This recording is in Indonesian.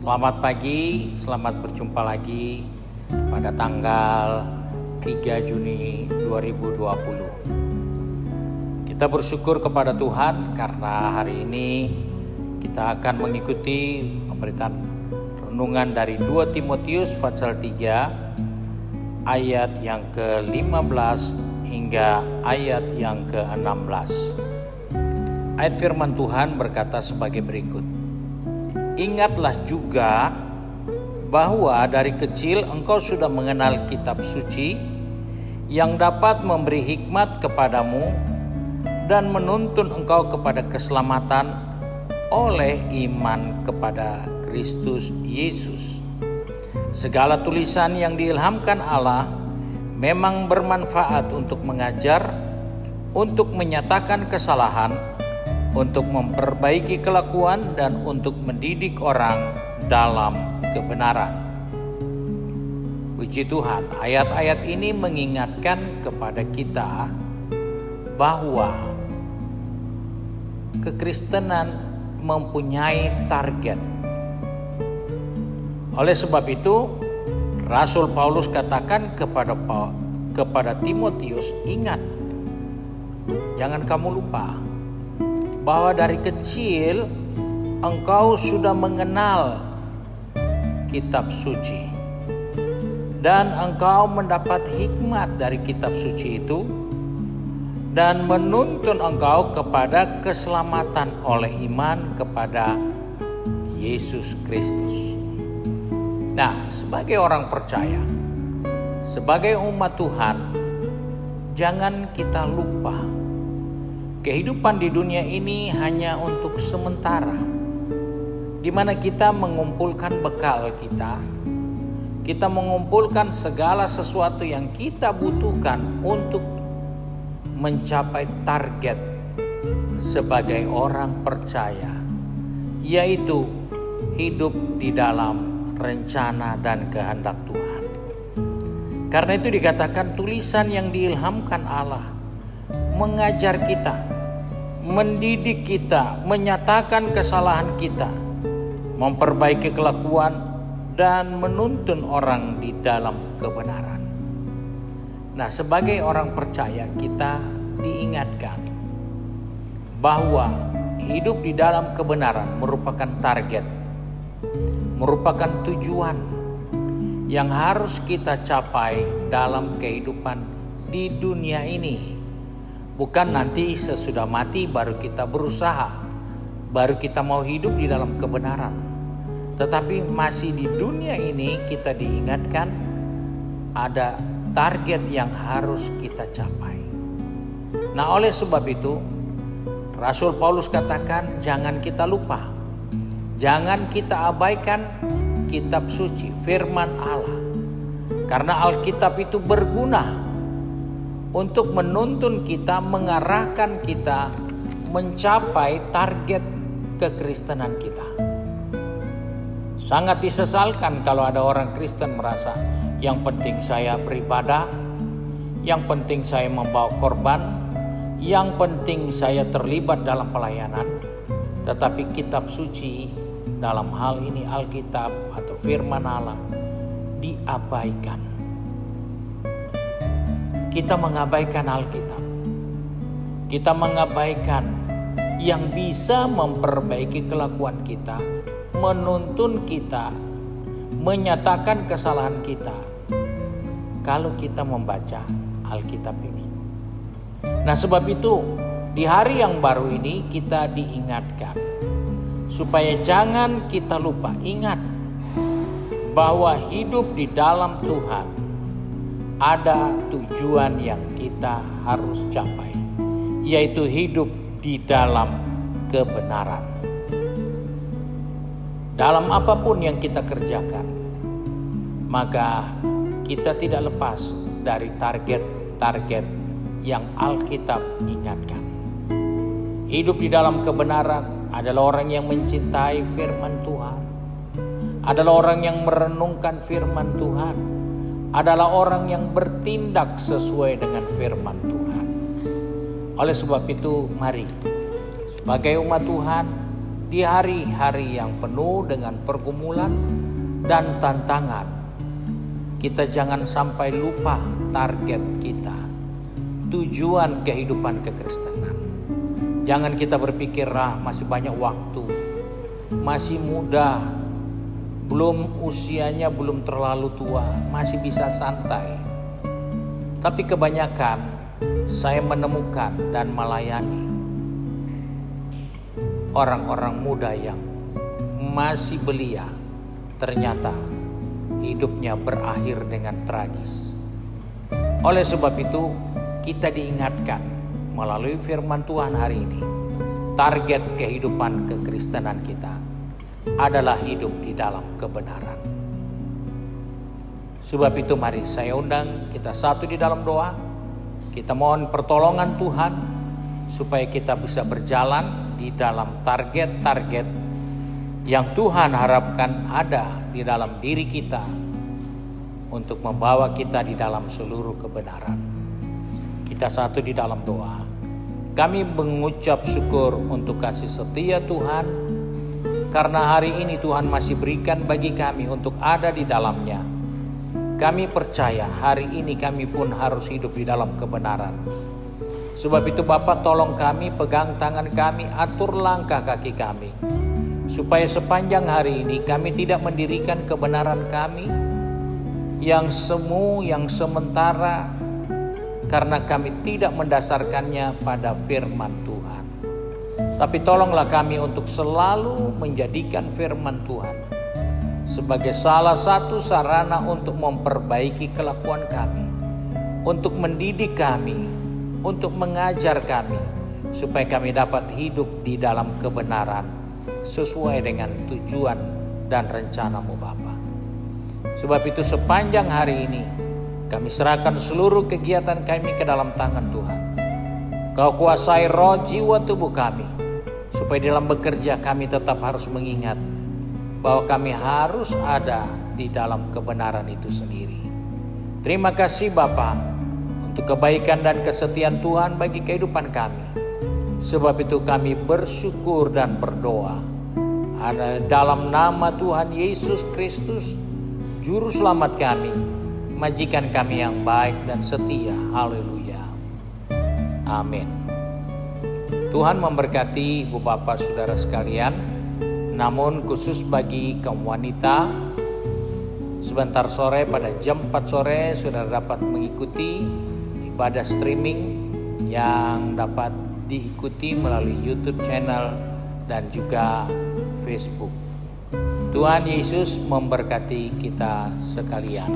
Selamat pagi, selamat berjumpa lagi pada tanggal 3 Juni 2020. Kita bersyukur kepada Tuhan karena hari ini kita akan mengikuti pemberitaan renungan dari 2 Timotius pasal 3 ayat yang ke-15 hingga ayat yang ke-16. Ayat firman Tuhan berkata sebagai berikut. Ingatlah juga bahwa dari kecil engkau sudah mengenal kitab suci yang dapat memberi hikmat kepadamu dan menuntun engkau kepada keselamatan oleh iman kepada Kristus Yesus. Segala tulisan yang diilhamkan Allah memang bermanfaat untuk mengajar, untuk menyatakan kesalahan, untuk memperbaiki kelakuan, dan untuk mendidik orang dalam kebenaran. Puji Tuhan, ayat-ayat ini mengingatkan kepada kita bahwa kekristenan mempunyai target. Oleh sebab itu, Rasul Paulus katakan kepada Timotius, ingat, jangan kamu lupa bahwa dari kecil engkau sudah mengenal kitab suci dan engkau mendapat hikmat dari kitab suci itu dan menuntun engkau kepada keselamatan oleh iman kepada Yesus Kristus. Nah, sebagai orang percaya, sebagai umat Tuhan, jangan kita lupa kehidupan di dunia ini hanya untuk sementara, di mana kita mengumpulkan bekal kita mengumpulkan segala sesuatu yang kita butuhkan untuk mencapai target sebagai orang percaya, yaitu hidup di dalam rencana dan kehendak Tuhan. Karena itu dikatakan tulisan yang diilhamkan Allah mengajar kita, mendidik kita, menyatakan kesalahan kita, memperbaiki kelakuan, dan menuntun orang di dalam kebenaran. Nah, sebagai orang percaya kita diingatkan bahwa hidup di dalam kebenaran merupakan target, merupakan tujuan yang harus kita capai dalam kehidupan di dunia ini. Bukan nanti sesudah mati baru kita berusaha, baru kita mau hidup di dalam kebenaran. Tetapi masih di dunia ini kita diingatkan ada target yang harus kita capai. Nah, oleh sebab itu Rasul Paulus katakan jangan kita lupa, jangan kita abaikan kitab suci, firman Allah. Karena Alkitab itu berguna untuk menuntun kita, mengarahkan kita mencapai target kekristenan kita. Sangat disesalkan kalau ada orang Kristen merasa yang penting saya beribadah, yang penting saya membawa korban, yang penting saya terlibat dalam pelayanan, tetapi kitab suci dalam hal ini Alkitab atau firman Allah diabaikan. Kita mengabaikan Alkitab. Kita mengabaikan yang bisa memperbaiki kelakuan kita, menuntun kita, menyatakan kesalahan kita kalau kita membaca Alkitab ini. Nah, sebab itu di hari yang baru ini kita diingatkan supaya jangan kita lupa, ingat bahwa hidup di dalam Tuhan ada tujuan yang kita harus capai, yaitu hidup di dalam kebenaran. Dalam apapun yang kita kerjakan, maka kita tidak lepas dari target-target yang Alkitab ingatkan. Hidup di dalam kebenaran adalah orang yang mencintai firman Tuhan, adalah orang yang merenungkan firman Tuhan, adalah orang yang bertindak sesuai dengan firman Tuhan. Oleh sebab itu, mari sebagai umat Tuhan di hari-hari yang penuh dengan pergumulan dan tantangan. Kita jangan sampai lupa target kita, tujuan kehidupan kekristenan. Jangan kita berpikir, masih banyak waktu, masih muda, usianya belum terlalu tua, masih bisa santai. Tapi kebanyakan saya menemukan dan melayani orang-orang muda yang masih belia, ternyata hidupnya berakhir dengan tragis. Oleh sebab itu, kita diingatkan melalui firman Tuhan hari ini, target kehidupan kekristenan kita adalah hidup di dalam kebenaran. Sebab itu mari saya undang kita satu di dalam doa. Kita mohon pertolongan Tuhan supaya kita bisa berjalan di dalam target-target yang Tuhan harapkan ada di dalam diri kita untuk membawa kita di dalam seluruh kebenaran. Kita satu di dalam doa. Kami mengucap syukur untuk kasih setia Tuhan, karena hari ini Tuhan masih berikan bagi kami untuk ada di dalamnya. Kami percaya hari ini kami pun harus hidup di dalam kebenaran. Sebab itu Bapa, tolong kami, pegang tangan kami, atur langkah kaki kami, supaya sepanjang hari ini kami tidak mendirikan kebenaran kami yang semu, yang sementara, karena kami tidak mendasarkannya pada firman Tuhan. Tapi tolonglah kami untuk selalu menjadikan firman Tuhan sebagai salah satu sarana untuk memperbaiki kelakuan kami, untuk mendidik kami, untuk mengajar kami, supaya kami dapat hidup di dalam kebenaran sesuai dengan tujuan dan rencana-Mu Bapa. Sebab itu sepanjang hari ini kami serahkan seluruh kegiatan kami ke dalam tangan Tuhan. Kau kuasai roh, jiwa, tubuh kami, supaya dalam bekerja kami tetap harus mengingat bahwa kami harus ada di dalam kebenaran itu sendiri. Terima kasih Bapa untuk kebaikan dan kesetiaan Tuhan bagi kehidupan kami. Sebab itu kami bersyukur dan berdoa dalam nama Tuhan Yesus Kristus, Juru Selamat kami, majikan kami yang baik dan setia. Haleluya. Amin. Tuhan memberkati ibu bapak saudara sekalian. Namun khusus bagi kaum wanita, sebentar sore pada jam 4 sore saudara dapat mengikuti ibadah streaming yang dapat diikuti melalui YouTube channel dan juga Facebook. Tuhan Yesus memberkati kita sekalian.